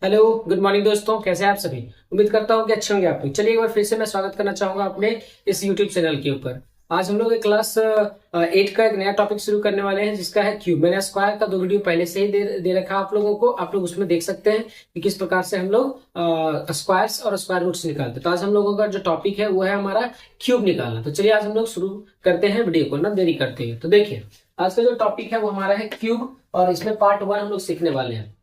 Hello, good morning दोस्तों। कैसे हैं आप सभी? उम्मीद करता हूँ कि अच्छे होंगे आप लोग। चलिए एक बार फिर से मैं स्वागत करना चाहूंगा अपने इस यूट्यूब चैनल के ऊपर। आज हम लोग एक क्लास 8 का एक नया टॉपिक शुरू करने वाले हैं, जिसका है क्यूब। मैंने स्क्वायर का 2 वीडियो पहले से ही दे रखा है आप लोगों को। आप लोग उसमें देख सकते हैं कि किस प्रकार से हम लोग स्क्वायर्स और स्क्वायर रूट्स निकालते हैं। तो आज हम लोगों का जो टॉपिक है वो है हमारा क्यूब निकालना। तो चलिए आज हम लोग शुरू करते हैं वीडियो को, ना देरी करते हैं। तो देखिए, आज का जो टॉपिक है वो हमारा है क्यूब, और इसमें पार्ट 1 हम लोग सीखने वाले हैं।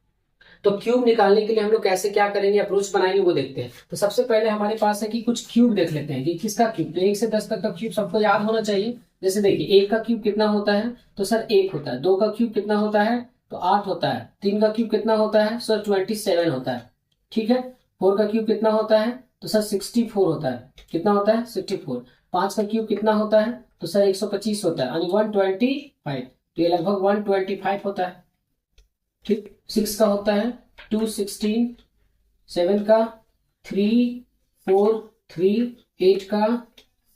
तो क्यूब निकालने के लिए हम लोग कैसे क्या करेंगे, अप्रोच बनाएंगे, वो देखते हैं। तो सबसे पहले हमारे पास है कि कुछ क्यूब देख लेते हैं कि किसका क्यूब। तो 1 से 10 तक का क्यूब सबको याद होना चाहिए। जैसे देखिए, 1 का क्यूब कितना होता है? तो सर 1 होता है। 2 का क्यूब कितना होता है? तो 8 होता है। 3 का क्यूब कितना होता है? सर 27 होता है। ठीक है। 4 का क्यूब कितना होता है? तो सर 64 होता है। कितना होता है? 64। 5 का क्यूब कितना होता है? तो सर 125 होता है, यानी 125। तो ये लगभग 125 होता है। ठीक। 6 का होता है 216। 7 का 3 4 3। 8 का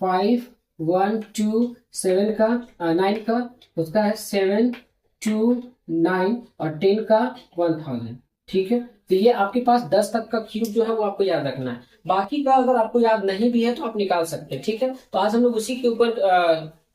5 1 2। 7 का 9 का उसका है 7 2 9। और 10 का 1000। ठीक है। तो ये आपके पास 10 तक का क्यूब जो है वो आपको याद रखना है। बाकी का अगर आपको याद नहीं भी है तो आप निकाल सकते हैं। ठीक है। तो आज हम लोग उसी के ऊपर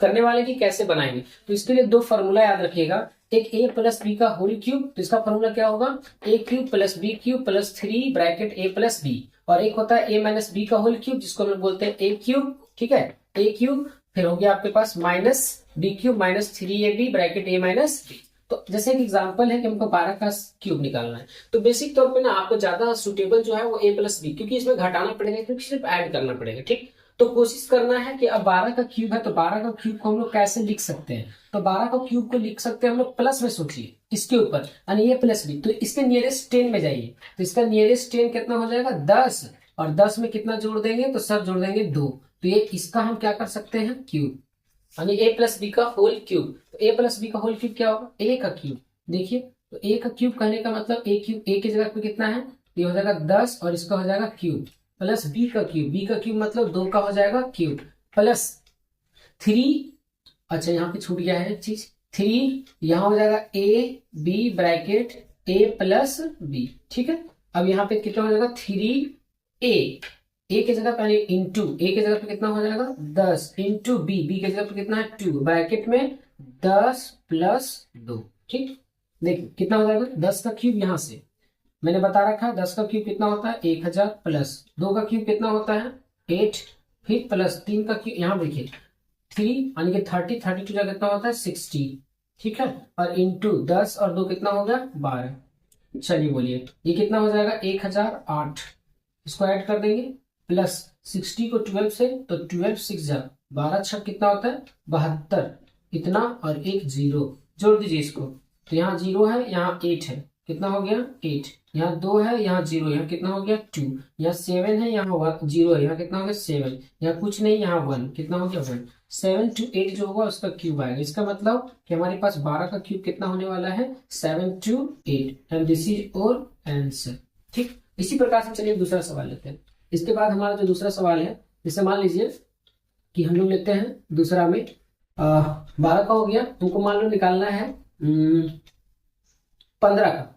करने वाले कि कैसे बनाएंगे। तो इसके लिए 2 फॉर्मूला याद रखिएगा। एक a प्लस बी का होल क्यूब, तो इसका फॉर्मूला क्या होगा? a cube plus B cube plus 3 bracket a plus B. और एक होता है a माइनस बी का होल क्यूब, जिसको हम लोग बोलते हैं a क्यूब। ठीक है। a क्यूब फिर हो गया आपके पास minus b cube minus 3ab bracket a minus b. तो जैसे एक एग्जांपल है कि हमको 12 का क्यूब निकालना है। तो बेसिक तौर पे ना आपको ज्यादा सुटेबल जो है वो a प्लस बी, क्योंकि इसमें घटाना पड़ेगा, क्योंकि सिर्फ ऐड करना पड़ेगा। ठीक। तो कोशिश करना है कि अब 12 का क्यूब है, तो 12 का क्यूब को हम लोग कैसे लिख सकते हैं? तो 12 का क्यूब को लिख सकते हैं हम लोग प्लस में। सोचिए इसके ऊपर, यानी ये प्लस बी, तो इसके नियरेस्ट 10 में जाइए। तो इसका नियरेस्ट 10 कितना हो जाएगा? 10। और 10 में कितना जोड़ देंगे? तो सर जोड़ देंगे 2। तो ये इसका हम क्या कर सकते हैं? क्यूब, यानी ए प्लस बी का होल क्यूब। तो ए प्लस बी का होल क्यूब क्या होगा? ए का क्यूब। देखिए, तो ए का क्यूब कहने का मतलब ए क्यूब, ए की जगह पे कितना है? ये हो जाएगा 10, और इसका हो जाएगा क्यूब प्लस बी का क्यूब। बी का क्यूब मतलब 2 का हो जाएगा क्यूब प्लस 3। अच्छा, यहाँ पे छूट गया है एक चीज, 3। यहाँ हो जाएगा A B bracket A plus B. ठीक है। अब यहाँ पे कितना हो जाएगा? 3a। ए की जगह पे इंटू, ए की जगह पे कितना हो जाएगा? 10 इंटू बी, बी की जगह पे कितना है? 2 ब्रैकेट में 10 प्लस 2। ठीक। देखिए कितना हो जाएगा? 10 का क्यूब यहाँ से मैंने बता रखा है। 10 का क्यूब कितना होता है? 1000 प्लस 2 का क्यूब कितना होता है? 8। फिर प्लस 3 का क्यूब, यहाँ देखिए 3, यानी कि 32 जगह कितना होता है? 60। ठीक है। और इंटू 10 और 2 कितना हो गया? 12। चलिए बोलिए ये कितना हो जाएगा? 1008। इसको ऐड कर देंगे, प्लस 60 को 12 से, तो 12 6 जा 12 छक कितना होता है? 72। इतना और एक जीरो जोड़ दीजिए इसको। तो यहाँ जीरो है, यहाँ 8 है, कितना हो गया? 8। यहाँ 2 है, यहाँ 0, यहाँ कितना हो गया? 2। यहाँ 7 है, यहाँ 0 है, यहाँ कितना हो गया? 7। यहाँ कुछ नहीं, यहाँ 1, कितना हो गया? 1। 7 to 8 जो होगा उसका क्यूब आएगा। इसका मतलब कि हमारे पास 12 का क्यूब कितना होने वाला है? 7 to 8, एंड दिस इज और आंसर। ठीक। इसी प्रकार से चलिए दूसरा सवाल लेते हैं। इसके बाद हमारा जो दूसरा सवाल है, जैसे मान लीजिए कि हम लोग लेते हैं दूसरा में 12 का हो गया, तुमको मान लो निकालना है 15 का।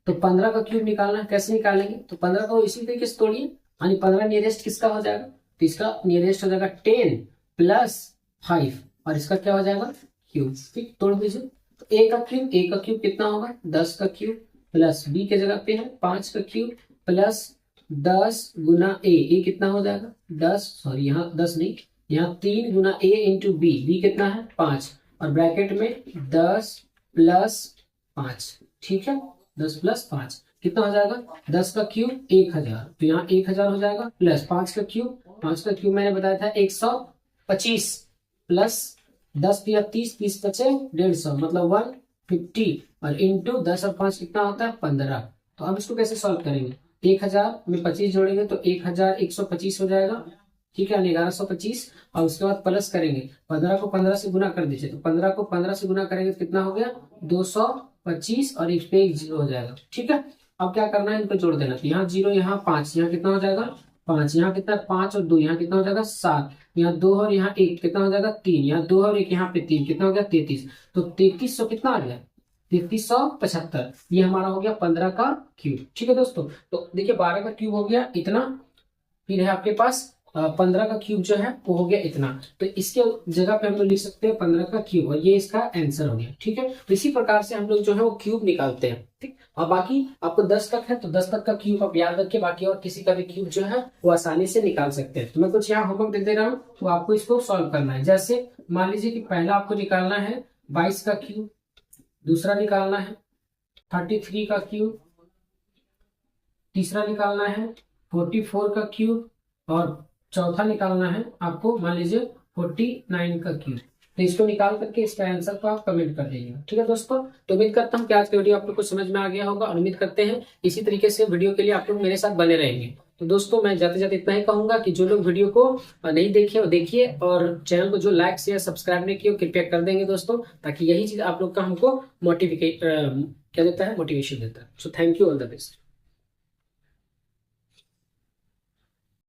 तो 15 का क्यूब निकालना है, कैसे निकालेंगे? तो 15 को इसी तरीके से तोड़िए, यानी 15 नियरेस्ट किसका हो जाएगा? तो इसका नियरेस्ट हो जाएगा 10 प्लस 5, और इसका क्या हो जाएगा? क्यूब। ठीक, तोड़ दीजिए। तो ए का क्यूब कितना होगा? 10 का क्यूब प्लस बी के जगह पे है 5 का क्यूब प्लस 10 गुना ए कितना हो जाएगा? 10, सॉरी यहाँ 10 नहीं, यहाँ 3 गुना ए इंटू बी कितना है? 5, और ब्रैकेट में 10 प्लस 5। ठीक है। 10 प्लस 5 कितना हो जाएगा? 10 का क्यूब 1000, तो यहाँ 1000 हो जाएगा, प्लस 5 का क्यूब मैंने बताया था 125, प्लस 10 या 30, 30 बचे 150, मतलब 150, और इंटू 10 और 5 कितना होता है? 15। तो अब इसको कैसे सॉल्व करेंगे? 1000 में 25 जोड़ेंगे तो 1125 हो जाएगा। ठीक है, 1125, और उसके बाद प्लस करेंगे, 15 को 15 से गुना कर दीजिए, तो 15 को 15 से गुना करेंगे तो कितना हो गया? 225, और एक पे एक जीरो हो जाएगा। ठीक है। अब क्या करना है? इनको जोड़ देना। तो यहाँ 0, यहाँ 5, यहाँ कितना हो जाएगा? 5, यहाँ कितना? 5 और 2, यहाँ कितना हो जाएगा? 7, यहाँ 2 और यहाँ 1 कितना हो जाएगा? 3, यहाँ 2 और 1 यहाँ पे 3, कितना हो गया? 33। तो 3300 कितना आ गया? 3375, ये हमारा हो गया 15 का क्यूब। ठीक है दोस्तों, तो देखिए 12 का क्यूब हो गया इतना, फिर है आपके पास 15 का क्यूब जो है वो हो गया इतना, तो इसके जगह पे हम लोग लिख सकते हैं 15 का क्यूब, और ये इसका आंसर हो गया। ठीक है, तो इसी प्रकार से हम लोग जो है वो क्यूब निकालते हैं। ठीक, और बाकी आपको 10 तक है तो 10 तक का क्यूब आप याद रखिए, बाकी और किसी का भी क्यूब जो है वो आसानी से निकाल सकते हैं। तो मैं कुछ यहाँ होमवर्क दे दे रहा हूँ, तो आपको इसको सॉल्व करना है। जैसे मान लीजिए कि पहला आपको निकालना है 22 का क्यूब, दूसरा निकालना है 33 का क्यूब, तीसरा निकालना है 44 का क्यूब, और चौथा निकालना है आपको मान लीजिए 49 का क्यूब। तो इसको निकाल करके इसका आंसर को आप कमेंट कर दीजिएगा। ठीक है दोस्तों, तो उम्मीद करता हूँ कि आज की वीडियो आप लोग को समझ में आ गया होगा, और उम्मीद करते हैं इसी तरीके से वीडियो के लिए आप लोग मेरे साथ बने रहेंगे। तो दोस्तों मैं जाते जाते इतना ही कहूंगा कि जो लोग वीडियो को नहीं देखे वो देखिए, और चैनल को जो लाइक शेयर सब्सक्राइब नहीं किए वो कृपया कर देंगे दोस्तों, ताकि यही चीज आप लोग का हमको मोटिवेट क्या देता है, मोटिवेशन देता है। So thank you, all the best.